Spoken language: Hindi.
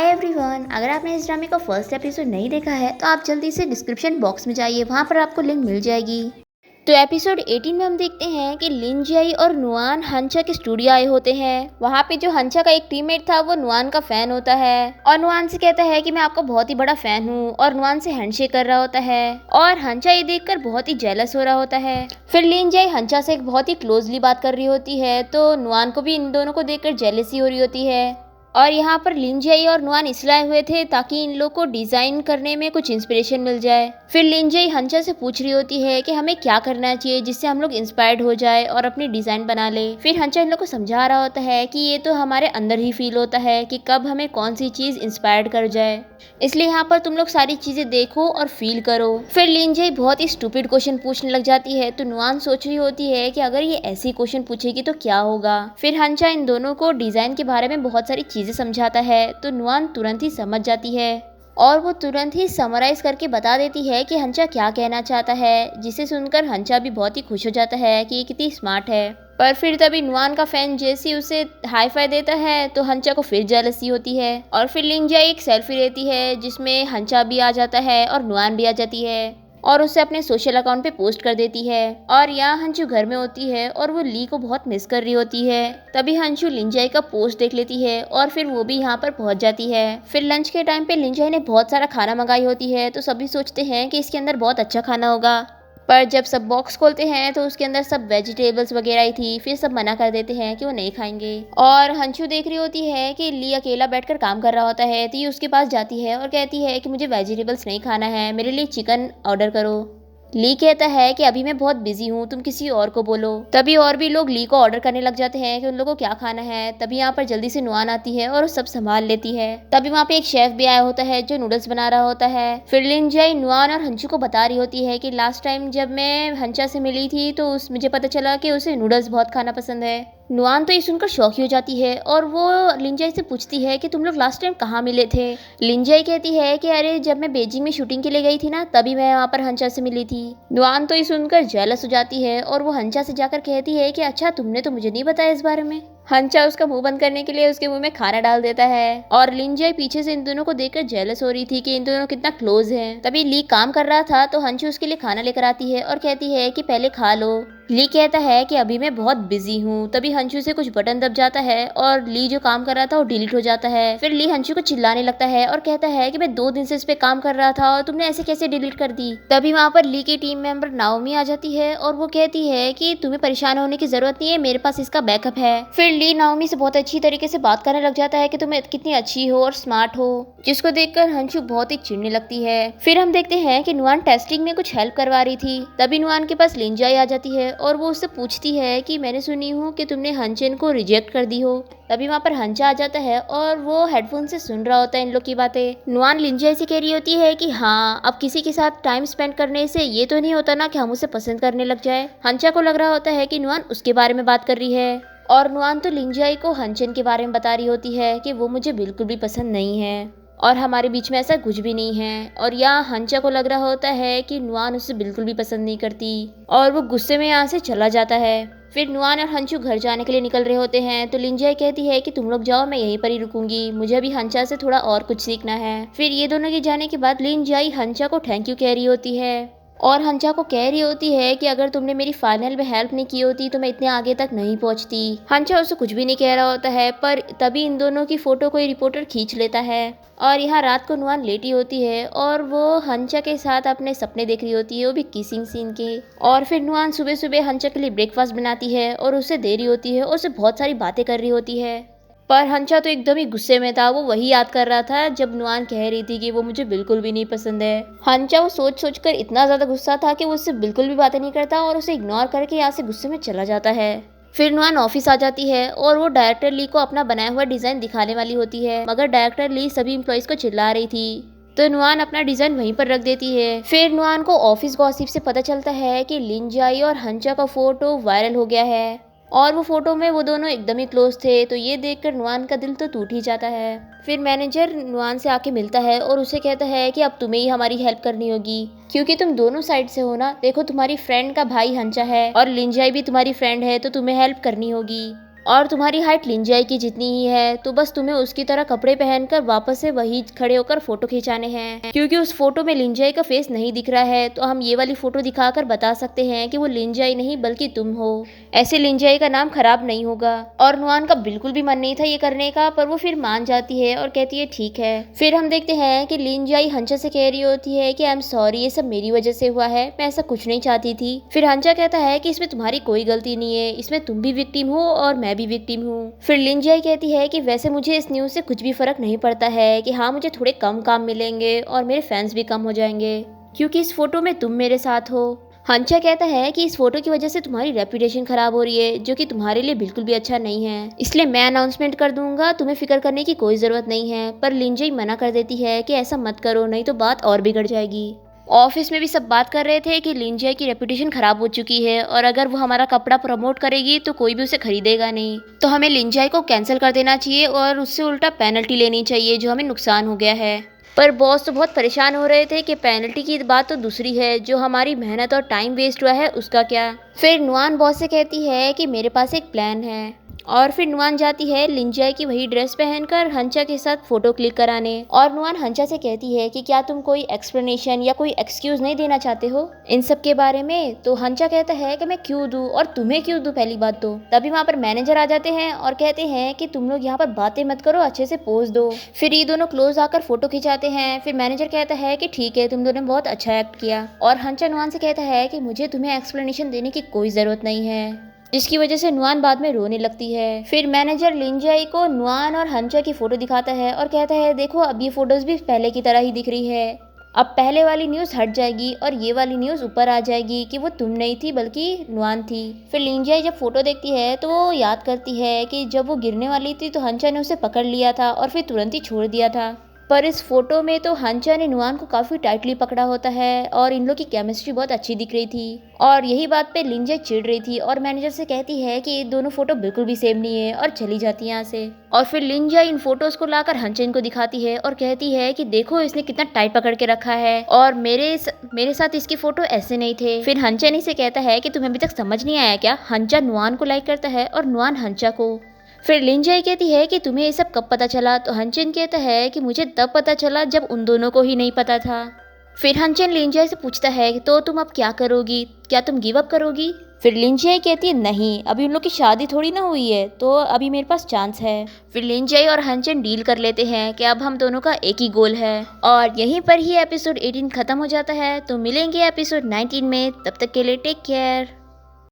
हाय एवरीवन, अगर आपने इस ड्रामे का फर्स्ट एपिसोड नहीं देखा है तो आप जल्दी से डिस्क्रिप्शन बॉक्स में जाइए, वहाँ पर आपको लिंक मिल जाएगी। तो एपिसोड 18 में हम देखते हैं कि लिन जियाई और नुआन हंचा के स्टूडियो आए होते हैं। वहाँ पे जो हंचा का एक टीममेट था वो नुआन का फैन होता है और नुआन से कहता है कि मैं आपका बहुत ही बड़ा फैन हूँ और नुआन से हैंडशेक कर रहा होता है और हंचा ये देखकर बहुत ही जेलस हो रहा होता है। फिर लिन जियाई हंचा से एक बहुत ही क्लोजली बात कर रही होती है तो नुआन को भी इन दोनों को देखकर जेलसी हो रही होती है। और यहाँ पर लिन जियाई और नुआन इसलिए आए हुए थे ताकि इन लोग को डिजाइन करने में कुछ इंस्पिरेशन मिल जाए। फिर लिन जियाई हंचा से पूछ रही होती है कि हमें क्या करना चाहिए जिससे हम लोग इंस्पायर्ड हो जाए और अपनी डिजाइन बना ले। फिर हंचा इन लोग को समझा रहा होता है कि ये तो हमारे अंदर ही फील होता है कि कब हमें कौन सी चीज इंस्पायर्ड कर जाए, इसलिए यहाँ पर तुम लोग सारी चीजें देखो और फील करो। फिर लिन जियाई बहुत ही स्टूपिड क्वेश्चन पूछने लग जाती है तो नुआन सोच रही होती है कि अगर ये ऐसी क्वेश्चन पूछेगी तो क्या होगा। फिर हंचा इन दोनों को डिजाइन के बारे में बहुत सारी चीजें समझाता है तो नुआन तुरंत ही समझ जाती है और वो तुरंत ही समराइज करके बता देती है कि हंचा क्या कहना चाहता है, जिसे सुनकर हंचा भी बहुत ही खुश हो जाता है कि ये कितनी स्मार्ट है। पर फिर तभी नुआन का फैन जैसी उसे हाई फाई देता है तो हंचा को फिर जेलसी होती है और फिर लिन जियाई एक सेल्फी लेती है जिसमें हंचा भी आ जाता है और नुआन भी आ जाती है और उसे अपने सोशल अकाउंट पे पोस्ट कर देती है। और यहाँ हंचू घर में होती है और वो ली को बहुत मिस कर रही होती है। तभी हंचू लिन जियाई का पोस्ट देख लेती है और फिर वो भी यहाँ पर पहुंच जाती है। फिर लंच के टाइम पे लिन जियाई ने बहुत सारा खाना मंगाई होती है तो सभी सोचते हैं कि इसके अंदर बहुत अच्छा खाना होगा, पर जब सब बॉक्स खोलते हैं तो उसके अंदर सब वेजिटेबल्स वगैरह ही थी। फिर सब मना कर देते हैं कि वो नहीं खाएंगे और हंचू देख रही होती है कि ली अकेला बैठकर काम कर रहा होता है तो ये उसके पास जाती है और कहती है कि मुझे वेजिटेबल्स नहीं खाना है, मेरे लिए चिकन ऑर्डर करो। ली कहता है कि अभी मैं बहुत बिजी हूँ, तुम किसी और को बोलो। तभी और भी लोग ली को ऑर्डर करने लग जाते हैं कि उन लोगों को क्या खाना है। तभी यहाँ पर जल्दी से नुआन आती है और सब संभाल लेती है। तभी वहाँ पे एक शेफ भी आया होता है जो नूडल्स बना रहा होता है। फिर लिन जियाई नुआन और हंचू को बता रही होती है कि लास्ट टाइम जब मैं हंचा से मिली थी तो मुझे पता चला कि उसे नूडल्स बहुत खाना पसंद है। नुआन तो ये सुनकर शौक ही हो जाती है और वो लिन जियाई से पूछती है कि तुम लोग लास्ट टाइम कहाँ मिले थे। लिन जियाई कहती है कि अरे जब मैं बेजिंग में शूटिंग के लिए गई थी ना, तभी मैं वहाँ पर हंचा से मिली थी। नुआन तो ये सुनकर जेलस हो जाती है और वो हंचा से जाकर कहती है कि अच्छा, तुमने तो मुझे नहीं बताया इस बारे में। हंचा उसका मुंह बंद करने के लिए उसके मुंह में खाना डाल देता है और लिन जियाई पीछे से इन दोनों को देखकर जेलस हो रही थी कि इन दोनों कितना क्लोज हैं। तभी ली काम कर रहा था तो हंचू उसके लिए खाना लेकर आती है और कहती है कि पहले खा लो। ली कहता है कि अभी मैं बहुत बिजी हूँ। तभी हंचू से कुछ बटन दब जाता है और ली जो काम कर रहा था वो डिलीट हो जाता है। फिर ली हंचू को चिल्लाने लगता है और कहता है कि मैं 2 दिन से इस पे काम कर रहा था और तुमने ऐसे कैसे डिलीट कर दी। तभी वहाँ पर ली की टीम मेंबर नाओमी आ जाती है और वो कहती है कि तुम्हें परेशान होने की जरूरत नहीं है, मेरे पास इसका बैकअप है। फिर ली नाओमी से बहुत अच्छी तरीके से बात करने लग जाता है कि तुम कितनी अच्छी हो और स्मार्ट हो, जिसको देखकर हंचू बहुत ही चिढ़ने लगती है। फिर हम देखते हैं कि नुआन टेस्टिंग में कुछ हेल्प करवा रही थी। तभी नुआन के पास लिन जियाई आ जाती है और वो उससे पूछती है कि मैंने सुनी हूँ कि तुमने हंचन को रिजेक्ट कर दी हो। तभी वहाँ पर हंचा आ जाता है और वो हेडफोन से सुन रहा होता है इन लोग की बातें। नुआन लिन जियाई से कह रही होती है कि हाँ, अब किसी के साथ टाइम स्पेंड करने से ये तो नहीं होता ना कि हम उसे पसंद करने लग जाए। हंचा को लग रहा होता है कि नुआन उसके बारे में बात कर रही है और नुआन तो लिन जियाई को हंचन के बारे में बता रही होती है कि वो मुझे बिल्कुल भी पसंद नहीं है और हमारे बीच में ऐसा कुछ भी नहीं है। और यहाँ हंचा को लग रहा होता है कि नुआन उसे बिल्कुल भी पसंद नहीं करती और वो गुस्से में यहाँ से चला जाता है। फिर नुआन और हंचू घर जाने के लिए निकल रहे होते हैं तो लिन जियाई कहती है कि तुम लोग जाओ, मैं यहीं पर ही रुकूंगी, मुझे अभी हंचा से थोड़ा और कुछ सीखना है। फिर ये दोनों के जाने के बाद लिन जियाई हंचा को थैंक यू कह रही होती है और हंचा को कह रही होती है कि अगर तुमने मेरी फाइनल में हेल्प नहीं की होती तो मैं इतने आगे तक नहीं पहुंचती। हंचा उसे कुछ भी नहीं कह रहा होता है पर तभी इन दोनों की फोटो कोई रिपोर्टर खींच लेता है और यहाँ रात को नुआन लेटी होती है और वो हंचा के साथ अपने सपने देख रही होती है, वो भी किसिंग सीन के। और फिर नुआन सुबह सुबह हंचा के लिए ब्रेकफास्ट बनाती है और उसे दे रही होती है और उसे बहुत सारी बातें कर रही होती है। पर हंचा तो एकदम ही गुस्से में था, वो वही याद कर रहा था जब नुआन कह रही थी कि वो मुझे बिल्कुल भी नहीं पसंद है। हंचा वो सोच सोच कर इतना ज्यादा गुस्सा था कि वो उससे बिल्कुल भी बातें नहीं करता और उसे इग्नोर करके यहाँ से गुस्से में चला जाता है। फिर नुआन ऑफिस आ जाती है और वो डायरेक्टर ली को अपना बनाया हुआ डिजाइन दिखाने वाली होती है, मगर डायरेक्टर ली सभी एम्प्लॉइज को चिल्ला रही थी तो नुआन अपना डिजाइन वहीं पर रख देती है। फिर नुआन को ऑफिस गॉसिप से पता चलता है कि लिन जियाई और हंचा का फोटो वायरल हो गया है और वो फोटो में वो दोनों एकदम ही क्लोज थे तो ये देखकर नुआन का दिल तो टूट ही जाता है। फिर मैनेजर नुआन से आके मिलता है और उसे कहता है कि अब तुम्हें ही हमारी हेल्प करनी होगी क्योंकि तुम दोनों साइड से हो ना। देखो, तुम्हारी फ्रेंड का भाई हंचा है और लिन जियाई भी तुम्हारी फ्रेंड है तो तुम्हें हेल्प करनी होगी। और तुम्हारी हाइट लिंजाई की जितनी ही है, तो बस तुम्हें उसकी तरह कपड़े पहनकर वापस से वही खड़े होकर फोटो खिंचाने हैं। क्योंकि उस फोटो में लिंजाई का फेस नहीं दिख रहा है, तो हम ये वाली फोटो दिखाकर बता सकते हैं कि वो लिंजाई नहीं बल्कि तुम हो। ऐसे लिंजाई का नाम खराब नहीं होगा। और नुआन का बिल्कुल भी मन नहीं था ये करने का, पर वो फिर मान जाती है और कहती है ठीक है। फिर हम देखते हैं कि लिंजाई हंचा से कह रही होती है कि आई एम सॉरी, ये सब मेरी वजह से हुआ है, मैं ऐसा कुछ नहीं चाहती थी। फिर हंचा कहता है कि इसमें तुम्हारी कोई गलती नहीं है, इसमें तुम भी विक्टिम हो और मैं भी विक्टिम हूँ। फिर लिंजाई कहती है कि वैसे मुझे इस न्यूज़ से कुछ भी फर्क नहीं पड़ता है कि हाँ, मुझे थोड़े कम काम मिलेंगे और मेरे फैंस भी कम हो जाएंगे, क्योंकि इस फोटो में तुम मेरे साथ हो। हंचा कहता है कि इस फोटो की वजह से तुम्हारी रेपुटेशन खराब हो रही है, जो कि तुम्हारे लिए बिल्कुल भी अच्छा नहीं है, इसलिए मैं अनाउंसमेंट कर दूंगा, तुम्हें फिक्र करने की कोई ज़रूरत नहीं है। पर लिंजाई मना कर देती है कि ऐसा मत करो, नहीं तो बात और बिगड़ जाएगी। ऑफिस में भी सब बात कर रहे थे कि लिंजिया की रेपुटेशन खराब हो चुकी है और अगर वो हमारा कपड़ा प्रमोट करेगी तो कोई भी उसे खरीदेगा नहीं, तो हमें लिंजिया को कैंसिल कर देना चाहिए और उससे उल्टा पेनल्टी लेनी चाहिए जो हमें नुकसान हो गया है। पर बॉस तो बहुत परेशान हो रहे थे कि पेनल्टी की बात तो दूसरी है, जो हमारी मेहनत और टाइम वेस्ट हुआ है उसका क्या। फिर नुआन बॉस से कहती है कि मेरे पास एक प्लान है, और फिर नुआन जाती है लिंजाई की वही ड्रेस पहनकर हंचा के साथ फोटो क्लिक कराने। और नुआन हंचा से कहती है कि क्या तुम कोई एक्सप्लेनेशन या कोई एक्सक्यूज नहीं देना चाहते हो इन सब के बारे में। तो हंचा कहता है कि मैं क्यों दूं और तुम्हें क्यों दूं, पहली बात तो। तभी वहाँ पर मैनेजर आ जाते हैं और कहते हैं कि तुम लोग यहाँ पर बातें मत करो, अच्छे से पोज दो। फिर ये दोनों क्लोज आकर फोटो खिंचाते हैं। फिर मैनेजर कहता है कि ठीक है, तुम दोनों ने बहुत अच्छा एक्ट किया। और हंचा नुआन से कहता है कि मुझे तुम्हें एक्सप्लेनेशन देने की कोई ज़रूरत नहीं है, जिसकी वजह से नुआन बाद में रोने लगती है। फिर मैनेजर लिंजाई को नुआन और हंचा की फोटो दिखाता है और कहता है देखो, अब ये फोटोज भी पहले की तरह ही दिख रही है, अब पहले वाली न्यूज़ हट जाएगी और ये वाली न्यूज़ ऊपर आ जाएगी कि वो तुम नहीं थी बल्कि नुआन थी। फिर लिंजाई जब फोटो देखती है तो वो याद करती है कि जब वो गिरने वाली थी तो हंचा ने उसे पकड़ लिया था और फिर तुरंत ही छोड़ दिया था। पर इस फोटो में तो हंचा ने नुआन को काफ़ी टाइटली पकड़ा होता है और इन लोग की केमिस्ट्री बहुत अच्छी दिख रही थी। और यही बात पे लिंजाई चिढ़ रही थी और मैनेजर से कहती है कि ये दोनों फोटो बिल्कुल भी सेम नहीं है और चली जाती है यहाँ से। और फिर लिंजाई इन फोटोज को लाकर हंचन को दिखाती है और कहती है कि देखो, इसने कितना टाइट पकड़ के रखा है और मेरे साथ इसके फोटो ऐसे नहीं थे। फिर हंचन ही से कहता है कि तुम्हें अभी तक समझ नहीं आया क्या, हंचा नुआन को लाइक करता है और नुआन हंचा को। फिर लिंजाई कहती है कि तुम्हें ये सब कब पता चला। तो हंचन कहता है कि मुझे तब पता चला जब उन दोनों को ही नहीं पता था। फिर हंचन लिंजाई से पूछता है तो तुम अब क्या करोगी, क्या तुम गिव अप करोगी। फिर लिंजाई कहती है नहीं, अभी उन लोग की शादी थोड़ी ना हुई है, तो अभी मेरे पास चांस है। फिर लिंजाई और हंचन डील कर लेते हैं कि अब हम दोनों का एक ही गोल है। और यहीं पर ही एपिसोड 18 खत्म हो जाता है। तो मिलेंगे एपिसोड 19 में, तब तक के लिए टेक केयर।